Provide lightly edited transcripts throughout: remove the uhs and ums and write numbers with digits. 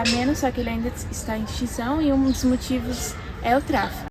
há menos, só que ele ainda está em extinção e um dos motivos é o tráfico.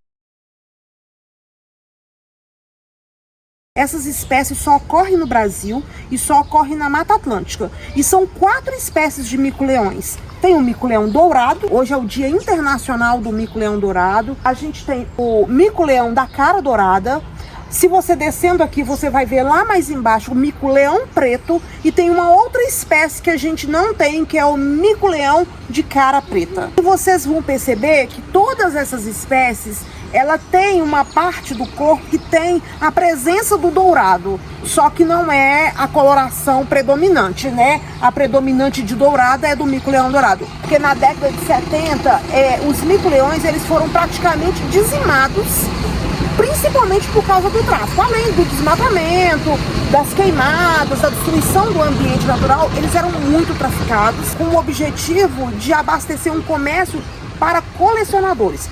Essas espécies só ocorrem no Brasil e só ocorrem na Mata Atlântica. E são 4 espécies de mico-leões. Tem o mico-leão dourado, hoje é o Dia Internacional do Mico-leão Dourado. A gente tem o mico-leão da cara dourada. Se você descendo aqui, você vai ver lá mais embaixo o mico-leão preto. E tem uma outra espécie que a gente não tem, que é o mico-leão de cara preta. E vocês vão perceber que todas essas espécies, ela tem uma parte do corpo que tem a presença do dourado, só que não é a coloração predominante, né? A predominante de dourado é do mico-leão dourado. Porque na década de 70, os mico-leões eles foram praticamente dizimados, principalmente por causa do tráfico. Além do desmatamento, das queimadas, da destruição do ambiente natural, eles eram muito traficados com o objetivo de abastecer um comércio para colecionadores.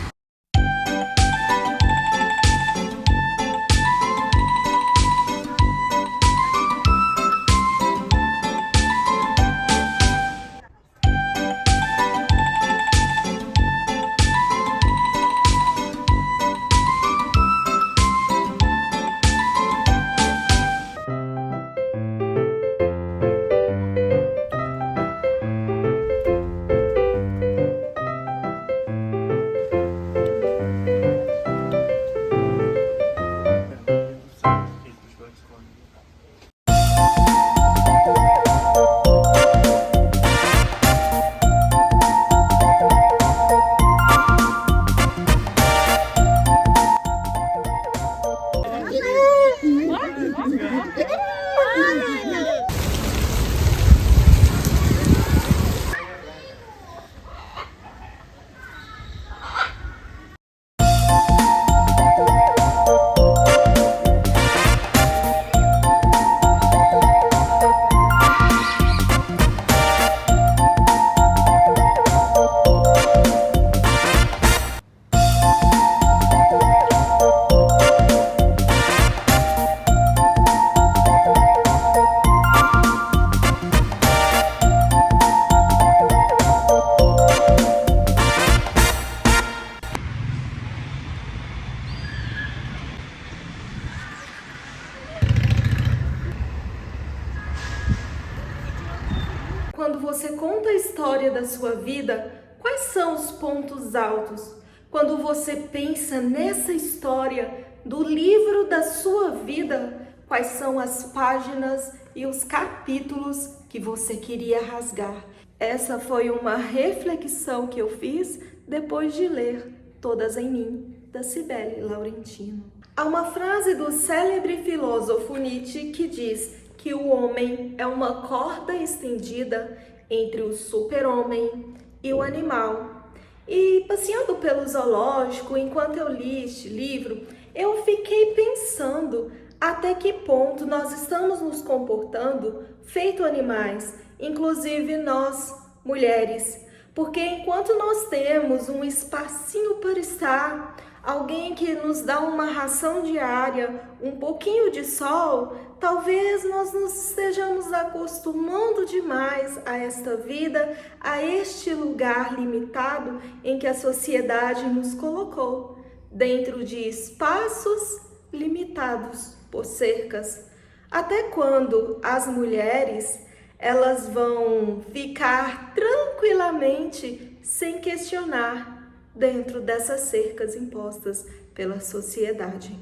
Quando você conta a história da sua vida, quais são os pontos altos? Quando você pensa nessa história do livro da sua vida, quais são as páginas e os capítulos que você queria rasgar? Essa foi uma reflexão que eu fiz depois de ler Todas em Mim, da Cibele Laurentino. Há uma frase do célebre filósofo Nietzsche que diz que o homem é uma corda estendida entre o super-homem e o animal. E passeando pelo zoológico, enquanto eu li este livro, eu fiquei pensando até que ponto nós estamos nos comportando feito animais, inclusive nós, mulheres. Porque enquanto nós temos um espacinho para estar, alguém que nos dá uma ração diária, um pouquinho de sol, talvez nós nos estejamos acostumando demais a esta vida, a este lugar limitado em que a sociedade nos colocou, dentro de espaços limitados por cercas. Até quando as mulheres, elas vão ficar tranquilamente, sem questionar, dentro dessas cercas impostas pela sociedade?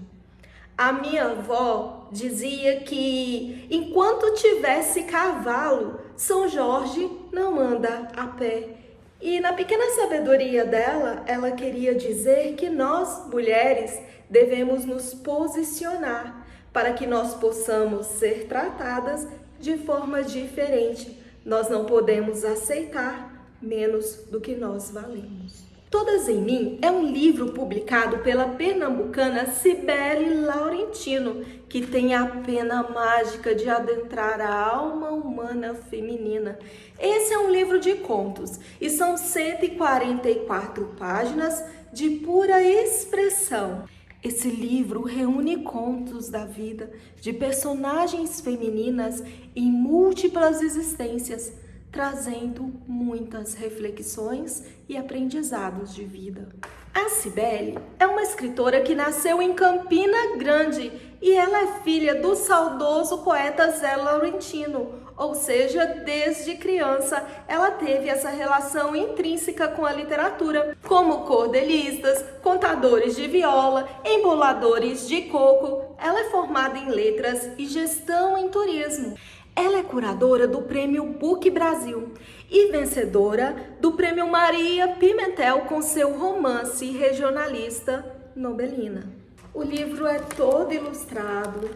A minha avó dizia que enquanto tivesse cavalo, São Jorge não anda a pé. E na pequena sabedoria dela, ela queria dizer que nós, mulheres, devemos nos posicionar para que nós possamos ser tratadas de forma diferente. Nós não podemos aceitar menos do que nós valemos. Todas em Mim é um livro publicado pela pernambucana Cibele Laurentino, que tem a pena mágica de adentrar a alma humana feminina. Esse é um livro de contos e são 144 páginas de pura expressão. Esse livro reúne contos da vida de personagens femininas em múltiplas existências, trazendo muitas reflexões e aprendizados de vida. A Cibele é uma escritora que nasceu em Campina Grande e ela é filha do saudoso poeta Zé Laurentino, ou seja, desde criança ela teve essa relação intrínseca com a literatura, como cordelistas, contadores de viola, emboladores de coco. Ela é formada em letras e gestão em turismo. Ela é curadora do Prêmio Book Brasil e vencedora do Prêmio Maria Pimentel com seu romance regionalista Nobelina. O livro é todo ilustrado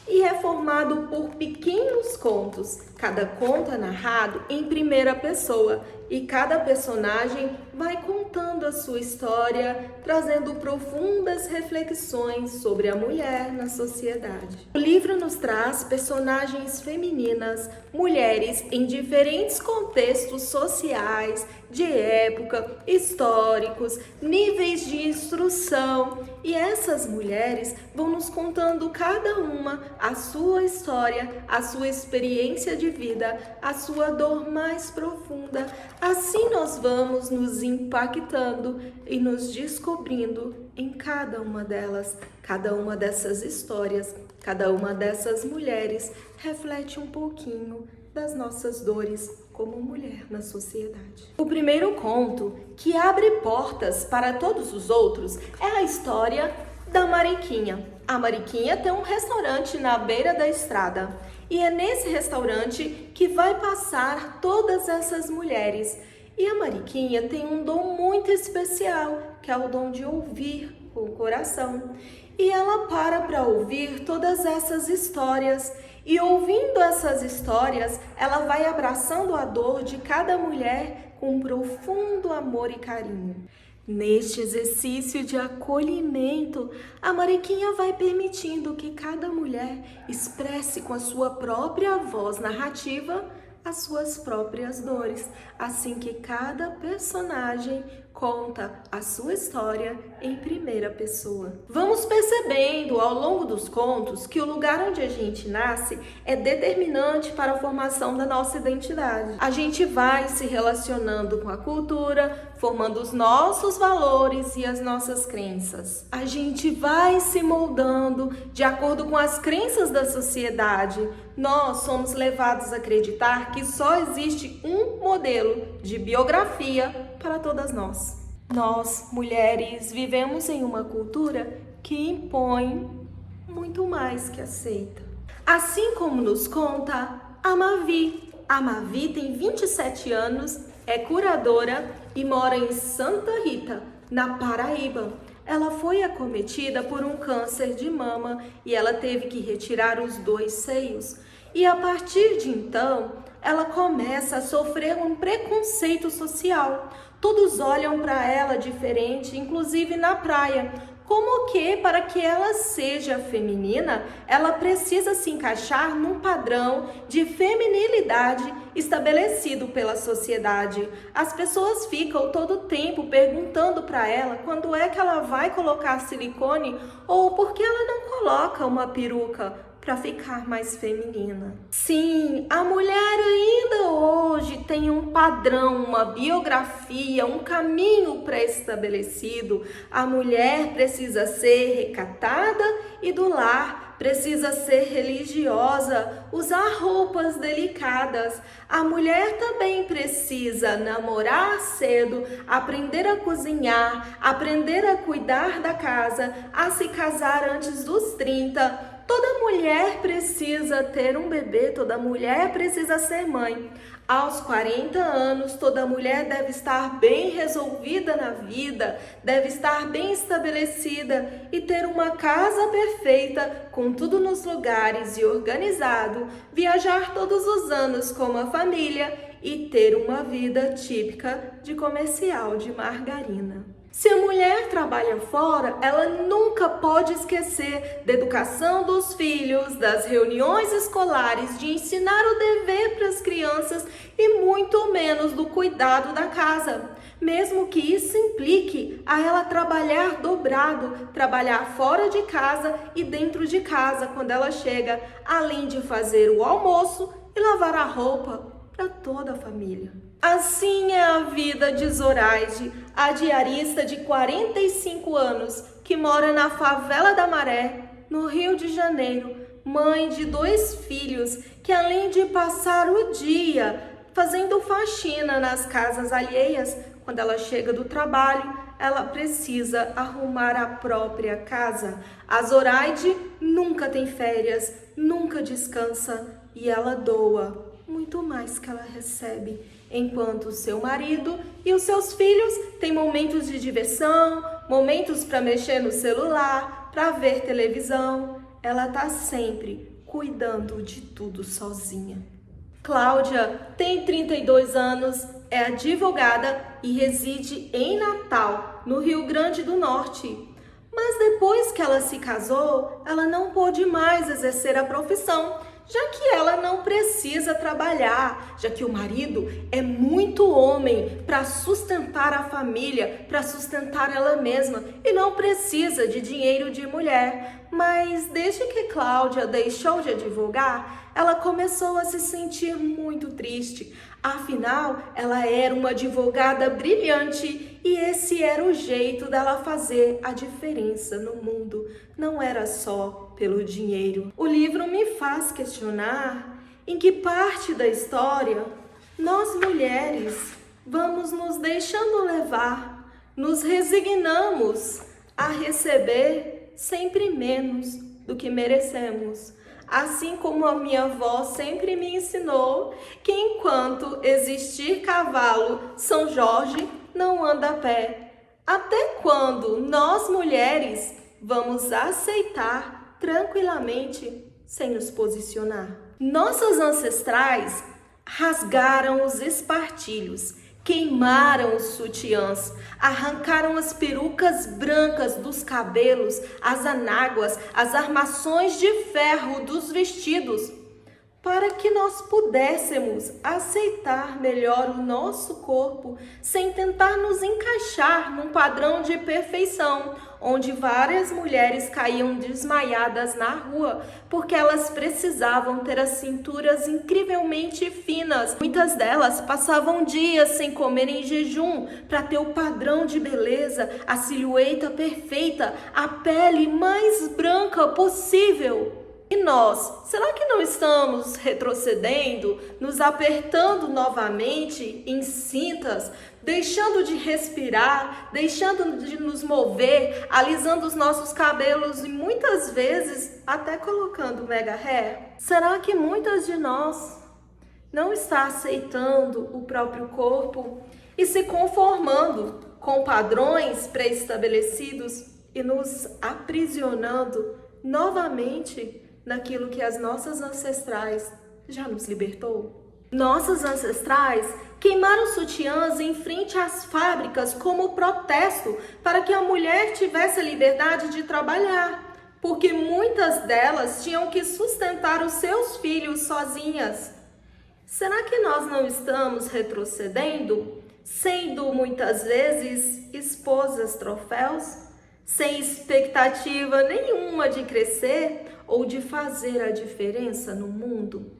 e é formado por pequenos contos. Cada conto é narrado em primeira pessoa e cada personagem vai contando a sua história, trazendo profundas reflexões sobre a mulher na sociedade. O livro nos traz personagens femininas, mulheres em diferentes contextos sociais, de época, históricos, níveis de instrução, e essas mulheres vão nos contando cada uma a sua história, a sua experiência de vida, a sua dor mais profunda. Assim nós vamos nos impactando e nos descobrindo em cada uma delas. Cada uma dessas histórias, cada uma dessas mulheres reflete um pouquinho das nossas dores como mulher na sociedade. O primeiro conto, que abre portas para todos os outros, é a história da Mariquinha. A Mariquinha tem um restaurante na beira da estrada e é nesse restaurante que vai passar todas essas mulheres. E a Mariquinha tem um dom muito especial, que é o dom de ouvir com o coração. E ela para ouvir todas essas histórias. E ouvindo essas histórias, ela vai abraçando a dor de cada mulher com profundo amor e carinho. Neste exercício de acolhimento, a Mariquinha vai permitindo que cada mulher expresse com a sua própria voz narrativa as suas próprias dores, assim que cada personagem conta a sua história em primeira pessoa. Vamos percebendo ao longo dos contos que o lugar onde a gente nasce é determinante para a formação da nossa identidade. A gente vai se relacionando com a cultura, formando os nossos valores e as nossas crenças. A gente vai se moldando de acordo com as crenças da sociedade. Nós somos levados a acreditar que só existe um modelo de biografia para todas nós. Nós, mulheres, vivemos em uma cultura que impõe muito mais que aceita. Assim como nos conta a Mavi. A Mavi tem 27 anos, é curadora e mora em Santa Rita, na Paraíba. Ela foi acometida por um câncer de mama e ela teve que retirar os 2 seios. E a partir de então, ela começa a sofrer um preconceito social. Todos olham para ela diferente, inclusive na praia. Como que, para que ela seja feminina, ela precisa se encaixar num padrão de feminilidade estabelecido pela sociedade. As pessoas ficam todo o tempo perguntando para ela quando é que ela vai colocar silicone ou por que ela não coloca uma peruca para ficar mais feminina. Sim, a mulher ainda hoje tem um padrão, uma biografia, um caminho pré-estabelecido. A mulher precisa ser recatada e do lar, precisa ser religiosa, usar roupas delicadas. A mulher também precisa namorar cedo, aprender a cozinhar, aprender a cuidar da casa, a se casar antes dos 30. Toda mulher precisa ter um bebê, toda mulher precisa ser mãe. Aos 40 anos, toda mulher deve estar bem resolvida na vida, deve estar bem estabelecida e ter uma casa perfeita, com tudo nos lugares e organizado, viajar todos os anos com a família e ter uma vida típica de comercial de margarina. Se a mulher trabalha fora, ela nunca pode esquecer da educação dos filhos, das reuniões escolares, de ensinar o dever para as crianças e muito menos do cuidado da casa. Mesmo que isso implique a ela trabalhar dobrado, trabalhar fora de casa e dentro de casa quando ela chega, além de fazer o almoço e lavar a roupa para toda a família. Assim é a vida de Zoraide, a diarista de 45 anos, que mora na favela da Maré, no Rio de Janeiro, mãe de 2 filhos, que além de passar o dia fazendo faxina nas casas alheias, quando ela chega do trabalho, ela precisa arrumar a própria casa. A Zoraide nunca tem férias, nunca descansa e ela doa muito mais que ela recebe, enquanto seu marido e os seus filhos têm momentos de diversão, momentos para mexer no celular, para ver televisão. Ela tá sempre cuidando de tudo sozinha. Cláudia tem 32 anos, é advogada e reside em Natal, no Rio Grande do Norte. Mas depois que ela se casou, ela não pôde mais exercer a profissão, já que ela não precisa trabalhar, já que o marido é muito homem para sustentar a família, para sustentar ela mesma e não precisa de dinheiro de mulher. Mas desde que Cláudia deixou de advogar, ela começou a se sentir muito triste. Afinal, ela era uma advogada brilhante e esse era o jeito dela fazer a diferença no mundo. Não era só pelo dinheiro. O livro me faz questionar em que parte da história nós mulheres vamos nos deixando levar, nos resignamos a receber sempre menos do que merecemos. Assim como a minha avó sempre me ensinou que enquanto existir cavalo, São Jorge não anda a pé. Até quando nós mulheres vamos aceitar tranquilamente sem nos posicionar? Nossas ancestrais rasgaram os espartilhos, queimaram os sutiãs, arrancaram as perucas brancas dos cabelos, as anáguas, as armações de ferro dos vestidos, para que nós pudéssemos aceitar melhor o nosso corpo, sem tentar nos encaixar num padrão de perfeição, onde várias mulheres caíam desmaiadas na rua, porque elas precisavam ter as cinturas incrivelmente finas. Muitas delas passavam dias sem comer em jejum, para ter o padrão de beleza, a silhueta perfeita, a pele mais branca possível. E nós, será que não estamos retrocedendo, nos apertando novamente em cintas, deixando de respirar, deixando de nos mover, alisando os nossos cabelos e muitas vezes até colocando mega hair? Será que muitas de nós não está aceitando o próprio corpo e se conformando com padrões pré-estabelecidos e nos aprisionando novamente naquilo que as nossas ancestrais já nos libertou? Nossas ancestrais queimaram sutiãs em frente às fábricas como protesto para que a mulher tivesse a liberdade de trabalhar, porque muitas delas tinham que sustentar os seus filhos sozinhas. Será que nós não estamos retrocedendo, sendo muitas vezes esposas troféus, sem expectativa nenhuma de crescer ou de fazer a diferença no mundo?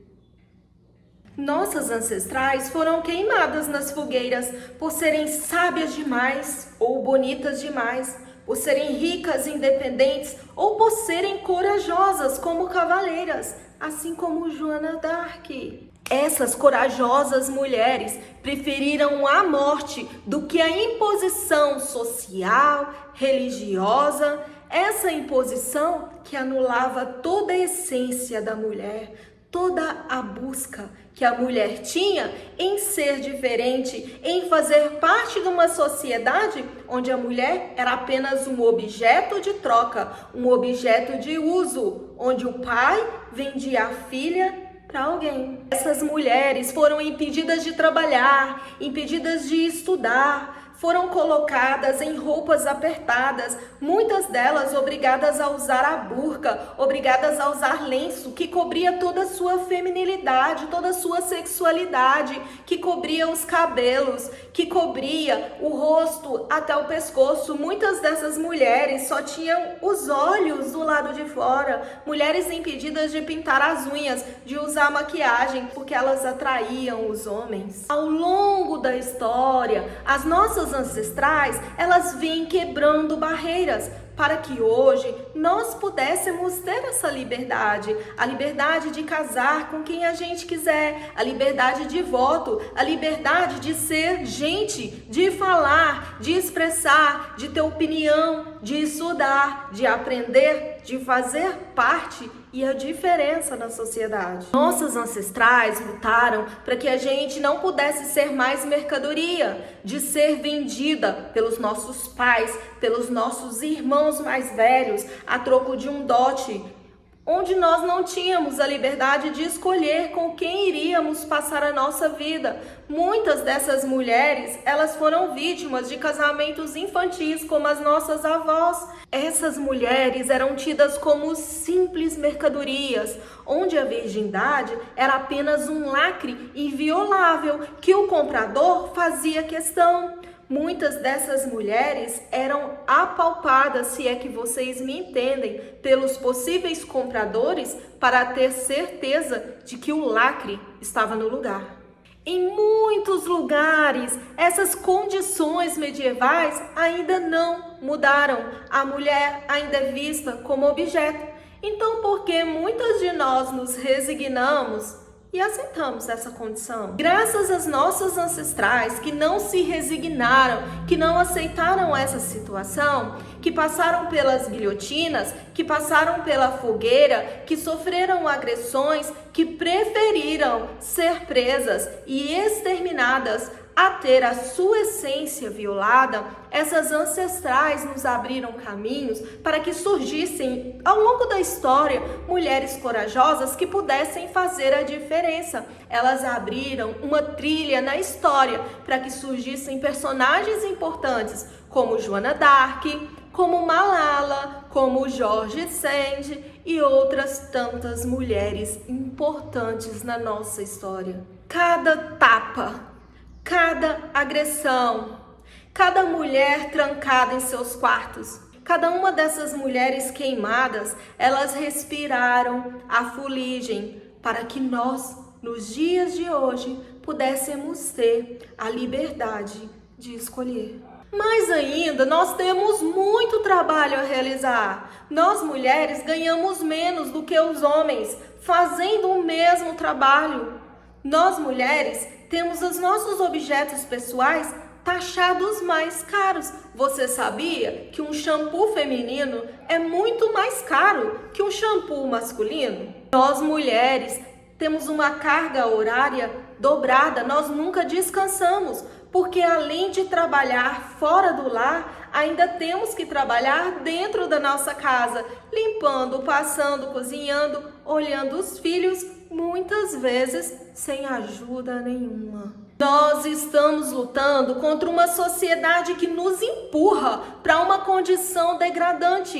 Nossas ancestrais foram queimadas nas fogueiras por serem sábias demais ou bonitas demais, por serem ricas e independentes ou por serem corajosas como cavaleiras, assim como Joana d'Arc. Essas corajosas mulheres preferiram a morte do que a imposição social, religiosa, essa imposição que anulava toda a essência da mulher, toda a busca que a mulher tinha em ser diferente, em fazer parte de uma sociedade onde a mulher era apenas um objeto de troca, um objeto de uso, onde o pai vendia a filha para alguém. Essas mulheres foram impedidas de trabalhar, impedidas de estudar, foram colocadas em roupas apertadas, muitas delas obrigadas a usar a burca, obrigadas a usar lenço que cobria toda a sua feminilidade, toda a sua sexualidade, que cobria os cabelos, que cobria o rosto até o pescoço. Muitas dessas mulheres só tinham os olhos do lado de fora, mulheres impedidas de pintar as unhas, de usar maquiagem, porque elas atraíam os homens. Ao longo da história, as nossas ancestrais, elas vêm quebrando barreiras para que hoje nós pudéssemos ter essa liberdade, a liberdade de casar com quem a gente quiser, a liberdade de voto, a liberdade de ser gente, de falar, de expressar, de ter opinião, de estudar, de aprender, de fazer parte e a diferença na sociedade. Nossas ancestrais lutaram para que a gente não pudesse ser mais mercadoria, de ser vendida pelos nossos pais, pelos nossos irmãos mais velhos, a troco de um dote, onde nós não tínhamos a liberdade de escolher com quem iríamos passar a nossa vida. Muitas dessas mulheres, elas foram vítimas de casamentos infantis, como as nossas avós. Essas mulheres eram tidas como simples mercadorias, onde a virgindade era apenas um lacre inviolável que o comprador fazia questão. Muitas dessas mulheres eram apalpadas, se é que vocês me entendem, pelos possíveis compradores para ter certeza de que o lacre estava no lugar. Em muitos lugares, essas condições medievais ainda não mudaram. A mulher ainda é vista como objeto. Então, por que muitas de nós nos resignamos e aceitamos essa condição? Graças às nossas ancestrais que não se resignaram, que não aceitaram essa situação, que passaram pelas guilhotinas, que passaram pela fogueira, que sofreram agressões, que preferiram ser presas e exterminadas a ter a sua essência violada, essas ancestrais nos abriram caminhos para que surgissem, ao longo da história, mulheres corajosas que pudessem fazer a diferença. Elas abriram uma trilha na história para que surgissem personagens importantes, como Joana d'Arc, como Malala, como George Sand e outras tantas mulheres importantes na nossa história. Cada tapa, cada agressão, cada mulher trancada em seus quartos, cada uma dessas mulheres queimadas, elas respiraram a fuligem para que nós, nos dias de hoje, pudéssemos ter a liberdade de escolher. Mais ainda, nós temos muito trabalho a realizar. Nós, mulheres, ganhamos menos do que os homens, fazendo o mesmo trabalho. Nós, mulheres, temos os nossos objetos pessoais taxados mais caros. Você sabia que um shampoo feminino é muito mais caro que um shampoo masculino? Nós, mulheres, temos uma carga horária dobrada, nós nunca descansamos, porque além de trabalhar fora do lar, ainda temos que trabalhar dentro da nossa casa, limpando, passando, cozinhando, olhando os filhos, muitas vezes sem ajuda nenhuma. Nós estamos lutando contra uma sociedade que nos empurra para uma condição degradante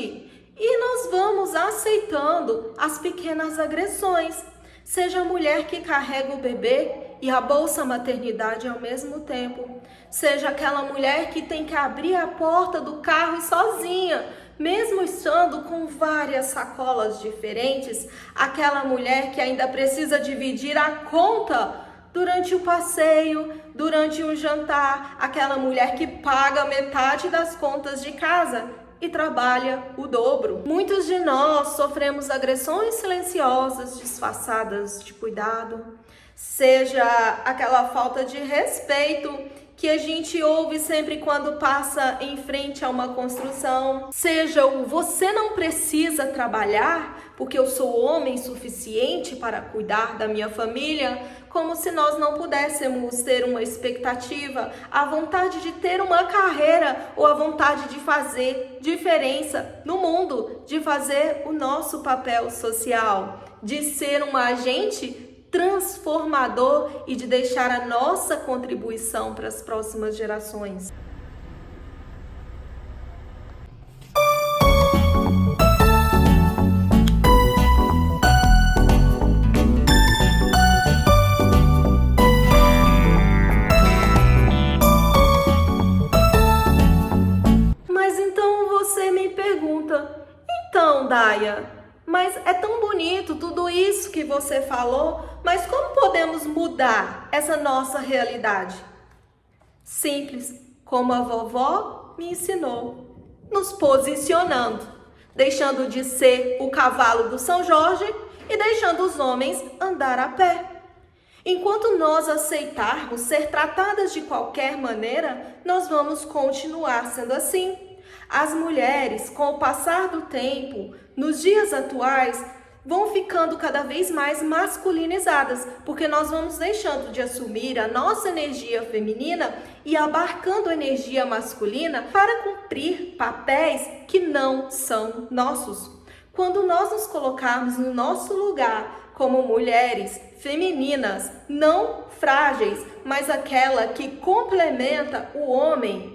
e nós vamos aceitando as pequenas agressões. Seja a mulher que carrega o bebê e a bolsa maternidade ao mesmo tempo, seja aquela mulher que tem que abrir a porta do carro sozinha, mesmo estando com várias sacolas diferentes, aquela mulher que ainda precisa dividir a conta durante o passeio, durante um jantar, aquela mulher que paga metade das contas de casa e trabalha o dobro. Muitos de nós sofremos agressões silenciosas, disfarçadas de cuidado, seja aquela falta de respeito que a gente ouve sempre quando passa em frente a uma construção, seja o você não precisa trabalhar porque eu sou homem suficiente para cuidar da minha família, como se nós não pudéssemos ter uma expectativa, a vontade de ter uma carreira ou a vontade de fazer diferença no mundo, de fazer o nosso papel social, de ser um agente transformador e de deixar a nossa contribuição para as próximas gerações. Laia, mas é tão bonito tudo isso que você falou, mas como podemos mudar essa nossa realidade? Simples, como a vovó me ensinou, nos posicionando, deixando de ser o cavalo do São Jorge e deixando os homens andar a pé. Enquanto nós aceitarmos ser tratadas de qualquer maneira, nós vamos continuar sendo assim. As mulheres, com o passar do tempo, nos dias atuais, vão ficando cada vez mais masculinizadas, porque nós vamos deixando de assumir a nossa energia feminina e abarcando a energia masculina para cumprir papéis que não são nossos. Quando nós nos colocarmos no nosso lugar como mulheres femininas, não frágeis, mas aquela que complementa o homem,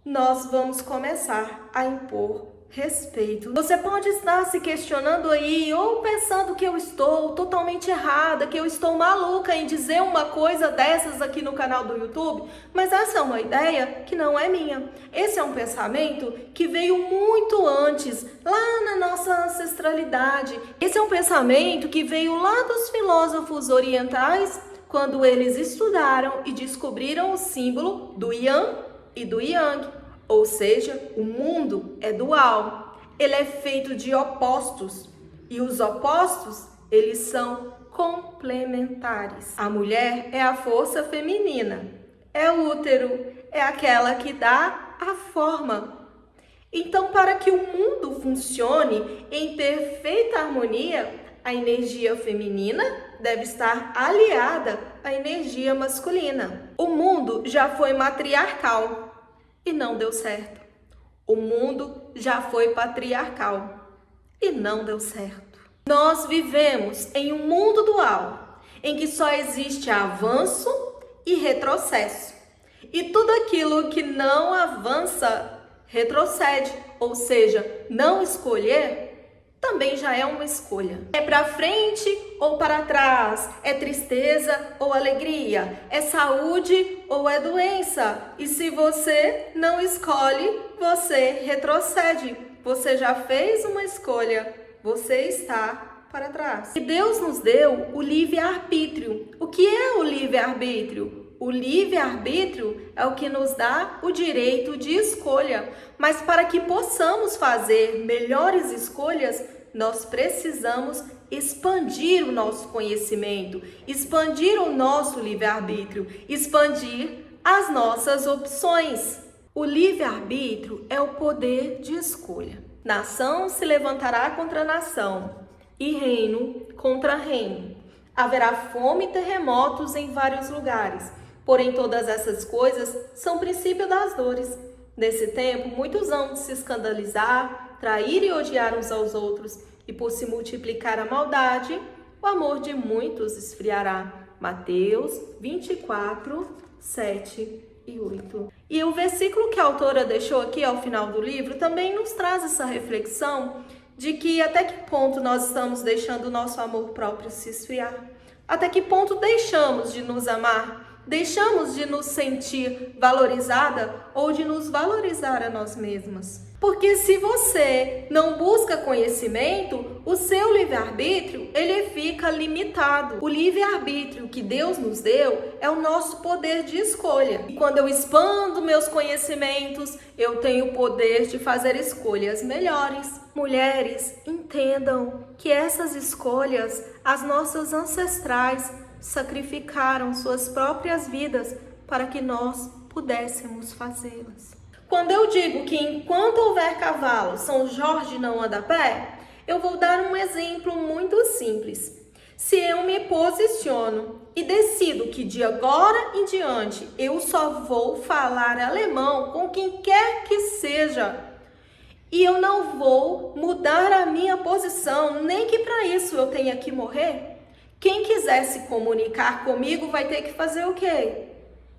nós vamos começar a impor respeito. Você pode estar se questionando aí ou pensando que eu estou totalmente errada, que eu estou maluca em dizer uma coisa dessas aqui no canal do YouTube, mas essa é uma ideia que não é minha. Esse é um pensamento que veio muito antes, lá na nossa ancestralidade. Esse é um pensamento que veio lá dos filósofos orientais, quando eles estudaram e descobriram o símbolo do Yin e do Yang. Ou seja, o mundo é dual, ele é feito de opostos e os opostos, eles são complementares. A mulher é a força feminina, é o útero, é aquela que dá a forma. Então, para que o mundo funcione em perfeita harmonia, a energia feminina deve estar aliada à energia masculina. O mundo já foi matriarcal e não deu certo. O mundo já foi patriarcal e não deu certo. Nós vivemos em um mundo dual, em que só existe avanço e retrocesso. E tudo aquilo que não avança, retrocede. Ou seja, não escolher também já é uma escolha. É para frente ou para trás, é tristeza ou alegria, é saúde ou é doença. E se você não escolhe, você retrocede. Você já fez uma escolha, você está para trás. E Deus nos deu o livre-arbítrio. O que é o livre-arbítrio? O livre-arbítrio é o que nos dá o direito de escolha. Mas para que possamos fazer melhores escolhas, nós precisamos expandir o nosso conhecimento, expandir o nosso livre-arbítrio, expandir as nossas opções. O livre-arbítrio é o poder de escolha. Nação se levantará contra nação e reino contra reino. Haverá fome e terremotos em vários lugares. Porém, todas essas coisas são princípio das dores. Nesse tempo, muitos hão de se escandalizar, trair e odiar uns aos outros, e por se multiplicar a maldade, o amor de muitos esfriará. Mateus 24, 7 e 8. E o versículo que a autora deixou aqui ao final do livro também nos traz essa reflexão de que até que ponto nós estamos deixando o nosso amor próprio se esfriar. Até que ponto deixamos de nos amar? Deixamos de nos sentir valorizada ou de nos valorizar a nós mesmas? Porque se você não busca conhecimento, o seu livre-arbítrio, ele fica limitado. O livre-arbítrio que Deus nos deu é o nosso poder de escolha. E quando eu expando meus conhecimentos, eu tenho o poder de fazer escolhas melhores. Mulheres, entendam que essas escolhas, as nossas ancestrais sacrificaram suas próprias vidas para que nós pudéssemos fazê-las. Quando eu digo que enquanto houver cavalo, São Jorge não anda a pé, eu vou dar um exemplo muito simples. Se eu me posiciono e decido que de agora em diante eu só vou falar alemão com quem quer que seja, e eu não vou mudar a minha posição, nem que para isso eu tenha que morrer, quem quiser se comunicar comigo vai ter que fazer o quê?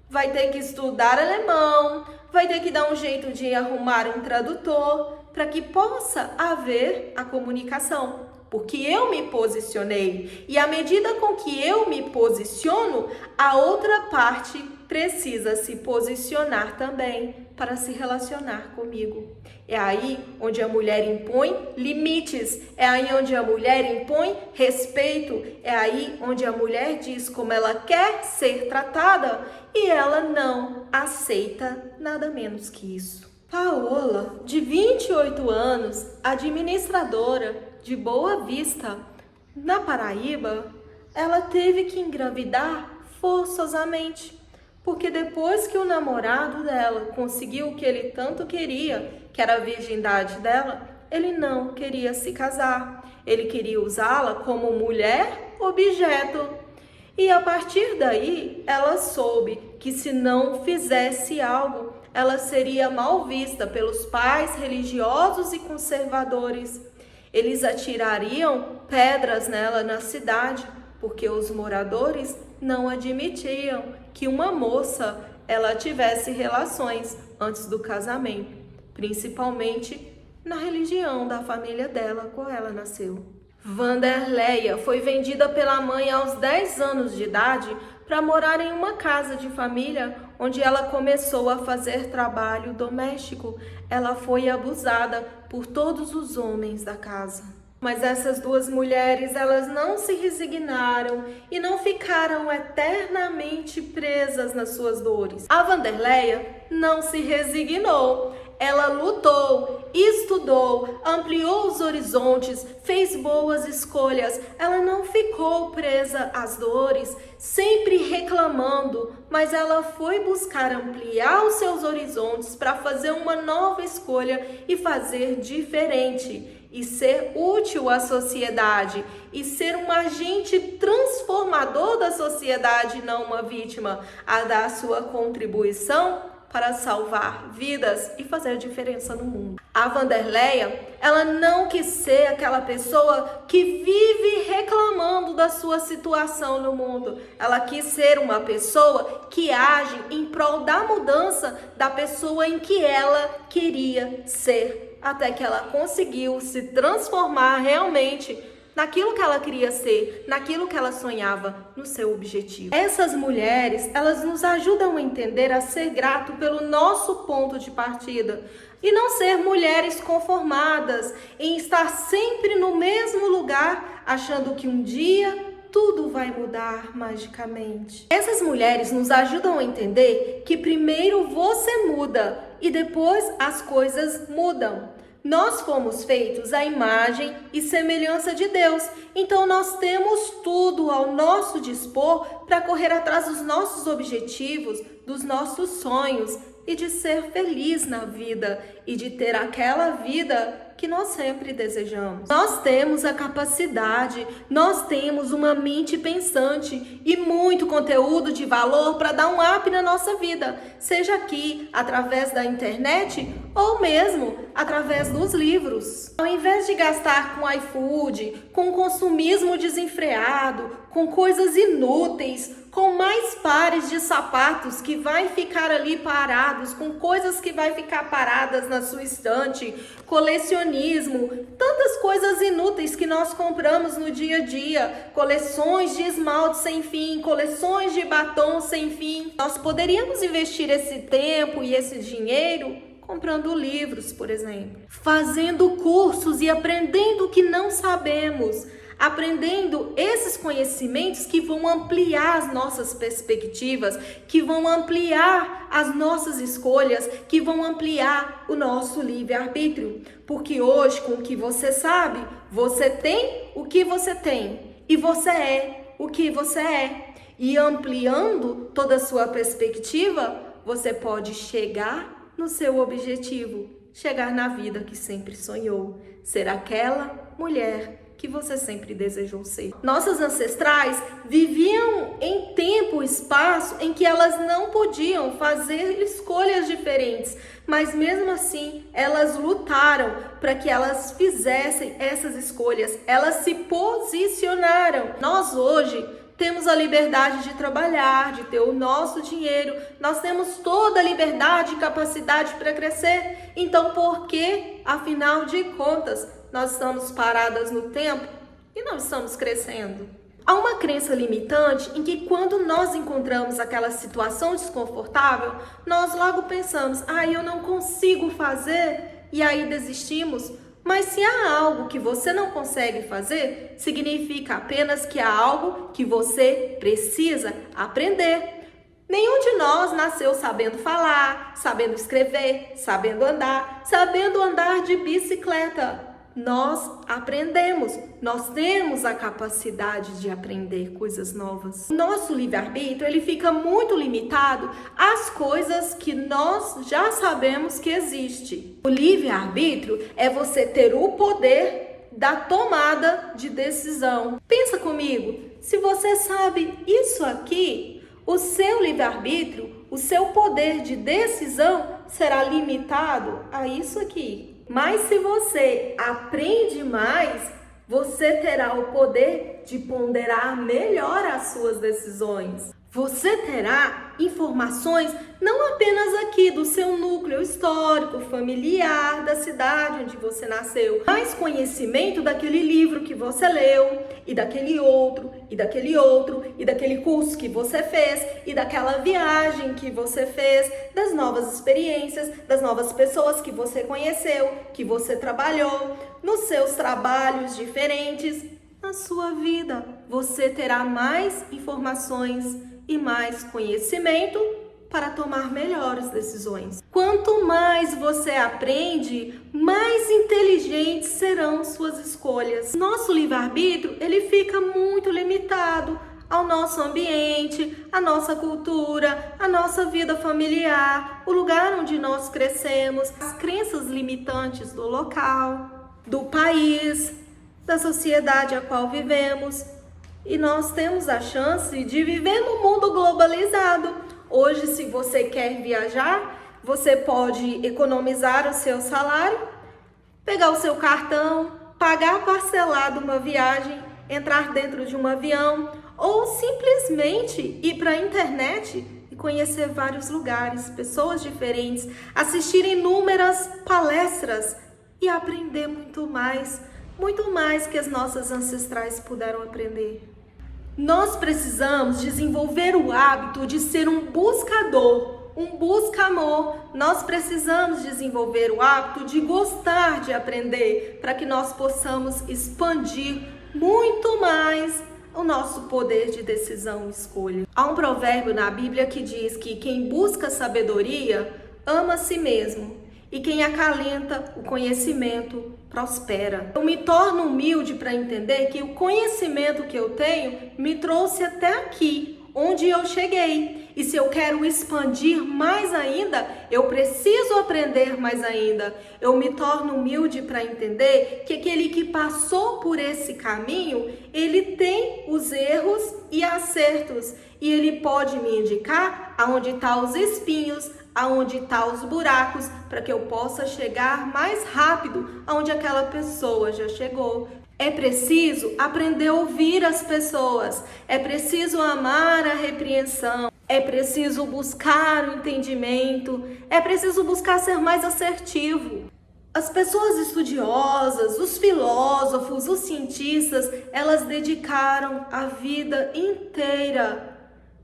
Vai ter que estudar alemão, vai ter que dar um jeito de arrumar um tradutor para que possa haver a comunicação. Porque eu me posicionei e à medida com que eu me posiciono, a outra parte precisa se posicionar também para se relacionar comigo. É aí onde a mulher impõe limites, é aí onde a mulher impõe respeito, é aí onde a mulher diz como ela quer ser tratada e ela não aceita nada menos que isso. Paola, de 28 anos, administradora de Boa Vista, na Paraíba, ela teve que engravidar forçosamente, porque depois que o namorado dela conseguiu o que ele tanto queria, que era a virgindade dela, ele não queria se casar. Ele queria usá-la como mulher objeto. E a partir daí, ela soube que se não fizesse algo, ela seria mal vista pelos pais religiosos e conservadores. Eles atirariam pedras nela na cidade, porque os moradores não admitiam que uma moça ela tivesse relações antes do casamento, principalmente na religião da família dela, qual ela nasceu. Vanderleia foi vendida pela mãe aos 10 anos de idade para morar em uma casa de família, onde ela começou a fazer trabalho doméstico. Ela foi abusada por todos os homens da casa. Mas essas duas mulheres, elas não se resignaram e não ficaram eternamente presas nas suas dores. A Vanderleia não se resignou. Ela lutou, estudou, ampliou os horizontes, fez boas escolhas. Ela não ficou presa às dores, sempre reclamando, mas ela foi buscar ampliar os seus horizontes para fazer uma nova escolha e fazer diferente. E ser útil à sociedade, e ser um agente transformador da sociedade, não uma vítima, a dar sua contribuição para salvar vidas e fazer diferença no mundo. A Vanderleia, ela não quis ser aquela pessoa que vive reclamando da sua situação no mundo. Ela quis ser uma pessoa que age em prol da mudança da pessoa em que ela queria ser. Até que ela conseguiu se transformar realmente naquilo que ela queria ser, naquilo que ela sonhava, no seu objetivo. Essas mulheres, elas nos ajudam a entender, a ser grato pelo nosso ponto de partida e não ser mulheres conformadas em estar sempre no mesmo lugar, achando que um dia tudo vai mudar magicamente. Essas mulheres nos ajudam a entender que primeiro você muda e depois as coisas mudam. Nós fomos feitos à imagem e semelhança de Deus, então nós temos tudo ao nosso dispor para correr atrás dos nossos objetivos, dos nossos sonhos e de ser feliz na vida e de ter aquela vida que nós sempre desejamos. Nós temos a capacidade, nós temos uma mente pensante e muito conteúdo de valor para dar um up na nossa vida, seja aqui através da internet ou mesmo através dos livros. Ao invés de gastar com iFood, com consumismo desenfreado, com coisas inúteis, com mais pares de sapatos que vai ficar ali parados, com coisas que vai ficar paradas na sua estante, colecionismo, tantas coisas inúteis que nós compramos no dia a dia, coleções de esmalte sem fim, coleções de batom sem fim. Nós poderíamos investir esse tempo e esse dinheiro comprando livros, por exemplo, fazendo cursos e aprendendo o que não sabemos, aprendendo esses conhecimentos que vão ampliar as nossas perspectivas, que vão ampliar as nossas escolhas, que vão ampliar o nosso livre-arbítrio. Porque hoje, com o que você sabe, você tem o que você tem e você é o que você é. E ampliando toda a sua perspectiva, você pode chegar no seu objetivo, chegar na vida que sempre sonhou, ser aquela mulher que você sempre desejou ser. Nossas ancestrais viviam em tempo e espaço em que elas não podiam fazer escolhas diferentes, mas mesmo assim elas lutaram para que elas fizessem essas escolhas, elas se posicionaram. Nós hoje temos a liberdade de trabalhar, de ter o nosso dinheiro, nós temos toda a liberdade e capacidade para crescer. Então, por que, afinal de contas, nós estamos paradas no tempo e não estamos crescendo? Há uma crença limitante em que quando nós encontramos aquela situação desconfortável, nós logo pensamos, eu não consigo fazer, e aí desistimos. Mas se há algo que você não consegue fazer, significa apenas que há algo que você precisa aprender. Nenhum de nós nasceu sabendo falar, sabendo escrever, sabendo andar de bicicleta. Nós aprendemos, nós temos a capacidade de aprender coisas novas. Nosso livre-arbítrio, ele fica muito limitado às coisas que nós já sabemos que existe. O livre-arbítrio é você ter o poder da tomada de decisão. Pensa comigo, se você sabe isso aqui, o seu livre-arbítrio, o seu poder de decisão será limitado a isso aqui. Mas se você aprende mais, você terá o poder de ponderar melhor as suas decisões. Você terá informações não apenas aqui do seu núcleo histórico, familiar, da cidade onde você nasceu, mas conhecimento daquele livro que você leu, e daquele outro, e daquele outro, e daquele curso que você fez, e daquela viagem que você fez, das novas experiências, das novas pessoas que você conheceu, que você trabalhou, nos seus trabalhos diferentes. Na sua vida, você terá mais informações e mais conhecimento para tomar melhores decisões. Quanto mais você aprende, mais inteligentes serão suas escolhas. Nosso livre-arbítrio, ele fica muito limitado ao nosso ambiente, à nossa cultura, à nossa vida familiar, o lugar onde nós crescemos, as crenças limitantes do local, do país, da sociedade a qual vivemos. E nós temos a chance de viver num mundo globalizado. Hoje, se você quer viajar, você pode economizar o seu salário, pegar o seu cartão, pagar parcelado uma viagem, entrar dentro de um avião ou simplesmente ir para a internet e conhecer vários lugares, pessoas diferentes, assistir inúmeras palestras e aprender muito mais que as nossas ancestrais puderam aprender. Nós precisamos desenvolver o hábito de ser um buscador, um busca-amor. Nós precisamos desenvolver o hábito de gostar de aprender para que nós possamos expandir muito mais o nosso poder de decisão e escolha. Há um provérbio na Bíblia que diz que quem busca sabedoria ama a si mesmo e quem acalenta o conhecimento prospera. Eu me torno humilde para entender que o conhecimento que eu tenho me trouxe até aqui, onde eu cheguei. E se eu quero expandir mais ainda, eu preciso aprender mais ainda. Eu me torno humilde para entender que aquele que passou por esse caminho, ele tem os erros e acertos. E ele pode me indicar aonde estão os espinhos, aonde estão os buracos, para que eu possa chegar mais rápido aonde aquela pessoa já chegou. É preciso aprender a ouvir as pessoas, é preciso amar a repreensão, é preciso buscar o entendimento, é preciso buscar ser mais assertivo. As pessoas estudiosas, os filósofos, os cientistas, elas dedicaram a vida inteira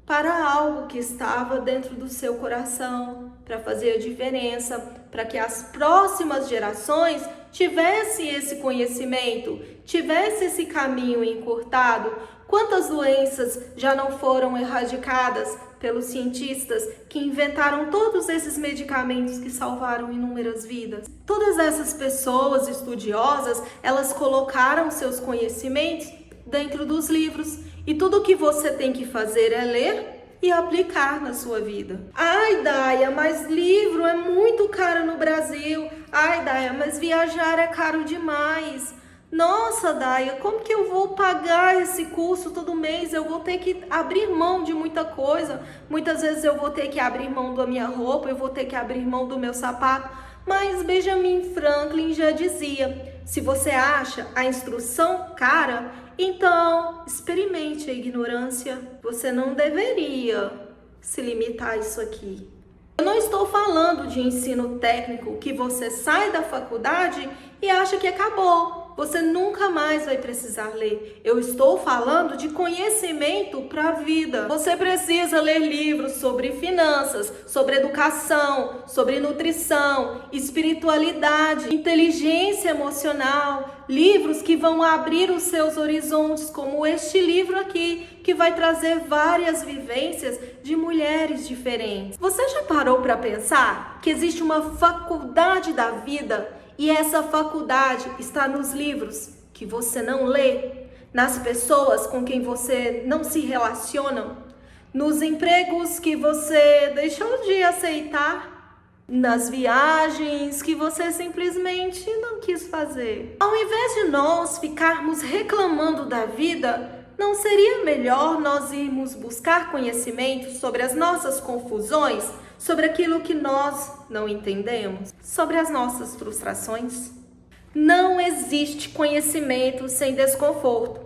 para algo que estava dentro do seu coração, para fazer a diferença, para que as próximas gerações tivessem esse conhecimento, tivessem esse caminho encurtado. Quantas doenças já não foram erradicadas pelos cientistas que inventaram todos esses medicamentos que salvaram inúmeras vidas? Todas essas pessoas estudiosas, elas colocaram seus conhecimentos dentro dos livros. E tudo o que você tem que fazer é ler e aplicar na sua vida. Ai, Daia, mas livro é muito caro no Brasil. Ai, Daia, mas viajar é caro demais. Nossa, Daia, como que eu vou pagar esse curso todo mês? Eu vou ter que abrir mão de muita coisa. Muitas vezes eu vou ter que abrir mão da minha roupa, eu vou ter que abrir mão do meu sapato. Mas Benjamin Franklin já dizia, se você acha a instrução cara, então experimente a ignorância. Você não deveria se limitar a isso aqui. Eu não estou falando de ensino técnico que você sai da faculdade e acha que acabou. você nunca mais vai precisar ler. Eu estou falando de conhecimento para a vida. Você precisa ler livros sobre finanças, sobre educação, sobre nutrição, espiritualidade, inteligência emocional, livros que vão abrir os seus horizontes, como este livro aqui, que vai trazer várias vivências de mulheres diferentes. Você já parou para pensar que existe uma faculdade da vida e essa faculdade está nos livros que você não lê, nas pessoas com quem você não se relaciona, nos empregos que você deixou de aceitar, nas viagens que você simplesmente não quis fazer? Ao invés de nós ficarmos reclamando da vida, não seria melhor nós irmos buscar conhecimento sobre as nossas confusões, sobre aquilo que nós não entendemos, sobre as nossas frustrações? Não existe conhecimento sem desconforto.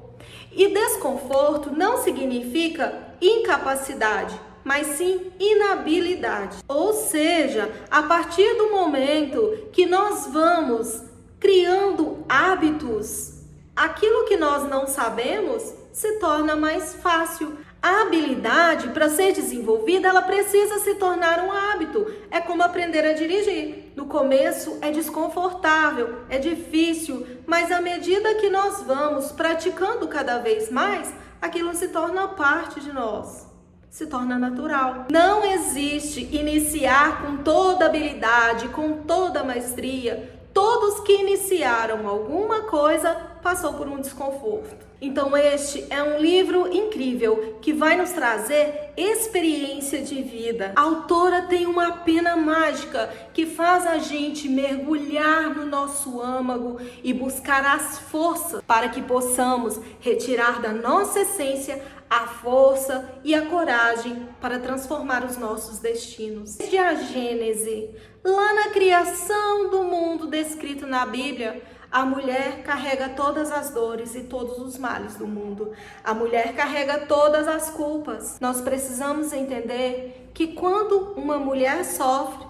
E desconforto não significa incapacidade, mas sim inabilidade. Ou seja, a partir do momento que nós vamos criando hábitos, aquilo que nós não sabemos se torna mais fácil. A habilidade, para ser desenvolvida, ela precisa se tornar um hábito. É como aprender a dirigir. No começo é desconfortável, é difícil, mas à medida que nós vamos praticando cada vez mais, aquilo se torna parte de nós, se torna natural. Não existe iniciar com toda habilidade, com toda maestria. Todos que iniciaram alguma coisa passou por um desconforto. Então este é um livro incrível que vai nos trazer experiência de vida. A autora tem uma pena mágica que faz a gente mergulhar no nosso âmago e buscar as forças para que possamos retirar da nossa essência a força e a coragem para transformar os nossos destinos. Desde a Gênese, lá na criação do mundo descrito na Bíblia, a mulher carrega todas as dores e todos os males do mundo. A mulher carrega todas as culpas. Nós precisamos entender que quando uma mulher sofre,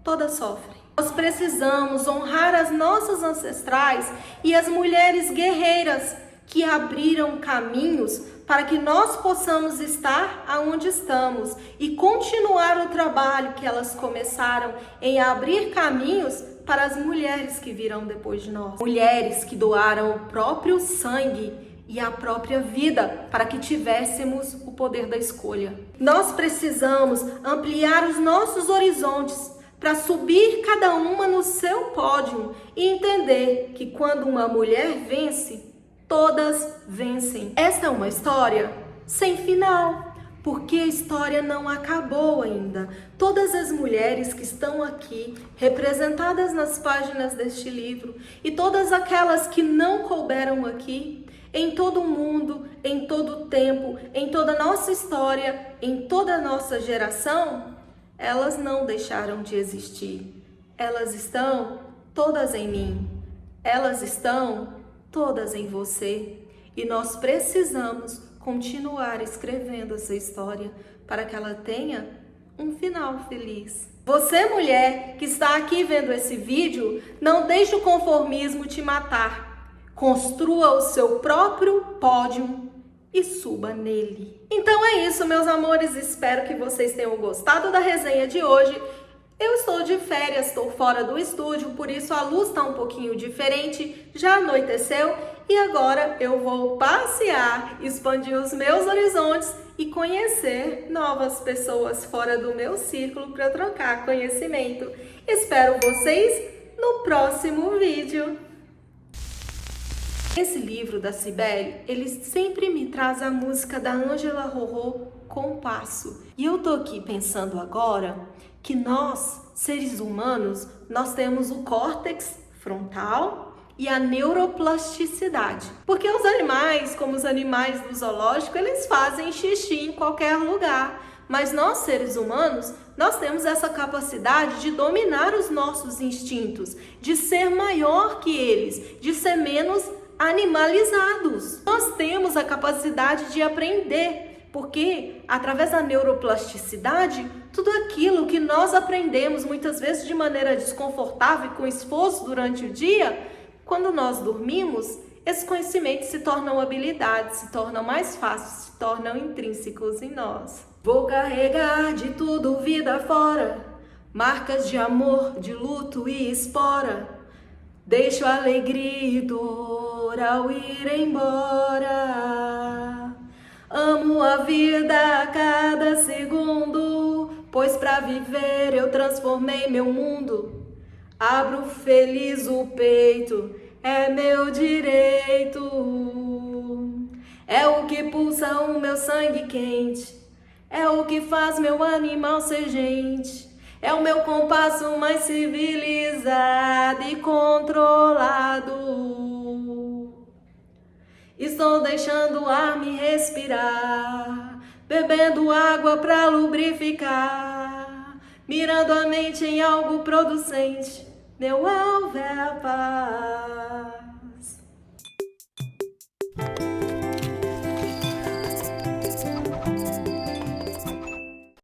todas sofrem. Nós precisamos honrar as nossas ancestrais e as mulheres guerreiras que abriram caminhos para que nós possamos estar aonde estamos e continuar o trabalho que elas começaram em abrir caminhos para as mulheres que virão depois de nós. Mulheres que doaram o próprio sangue e a própria vida para que tivéssemos o poder da escolha. Nós precisamos ampliar os nossos horizontes para subir cada uma no seu pódio e entender que quando uma mulher vence, todas vencem. Esta é uma história sem final, porque a história não acabou ainda. Todas as mulheres que estão aqui, representadas nas páginas deste livro, e todas aquelas que não couberam aqui, em todo o mundo, em todo o tempo, em toda a nossa história, em toda a nossa geração, elas não deixaram de existir. Elas estão todas em mim. Elas estão todas em você. E nós precisamos continuar escrevendo essa história para que ela tenha um final feliz. Você, mulher, que está aqui vendo esse vídeo, não deixe o conformismo te matar. Construa o seu próprio pódio e suba nele. Então é isso, meus amores. Espero que vocês tenham gostado da resenha de hoje. Eu estou de férias, estou fora do estúdio, por isso a luz está um pouquinho diferente, já anoiteceu e agora eu vou passear, expandir os meus horizontes e conhecer novas pessoas fora do meu círculo para trocar conhecimento. Espero vocês no próximo vídeo. Esse livro da Cibele, ele sempre me traz a música da Ângela Rorô, Compasso. E eu tô aqui pensando agora que nós, seres humanos, nós temos o córtex frontal e a neuroplasticidade. Porque os animais, como os animais do zoológico, eles fazem xixi em qualquer lugar. Mas nós, seres humanos, nós temos essa capacidade de dominar os nossos instintos, de ser maior que eles, de ser menos animalizados. Nós temos a capacidade de aprender, porque através da neuroplasticidade, tudo aquilo que nós aprendemos muitas vezes de maneira desconfortável e com esforço durante o dia, Quando nós dormimos, esses conhecimentos se tornam habilidades, se tornam mais fáceis, se tornam intrínsecos em nós. Vou carregar de tudo vida fora, marcas de amor, de luto e espora. Deixo alegria e dor ao ir embora. Amo a vida a cada segundo, pois pra viver eu transformei meu mundo. Abro feliz o peito, é meu direito. É o que pulsa o meu sangue quente, é o que faz meu animal ser gente. É o meu compasso mais civilizado e controlado. Estou deixando o ar me respirar, bebendo água pra lubrificar, mirando a mente em algo producente. Meu alvo é a paz.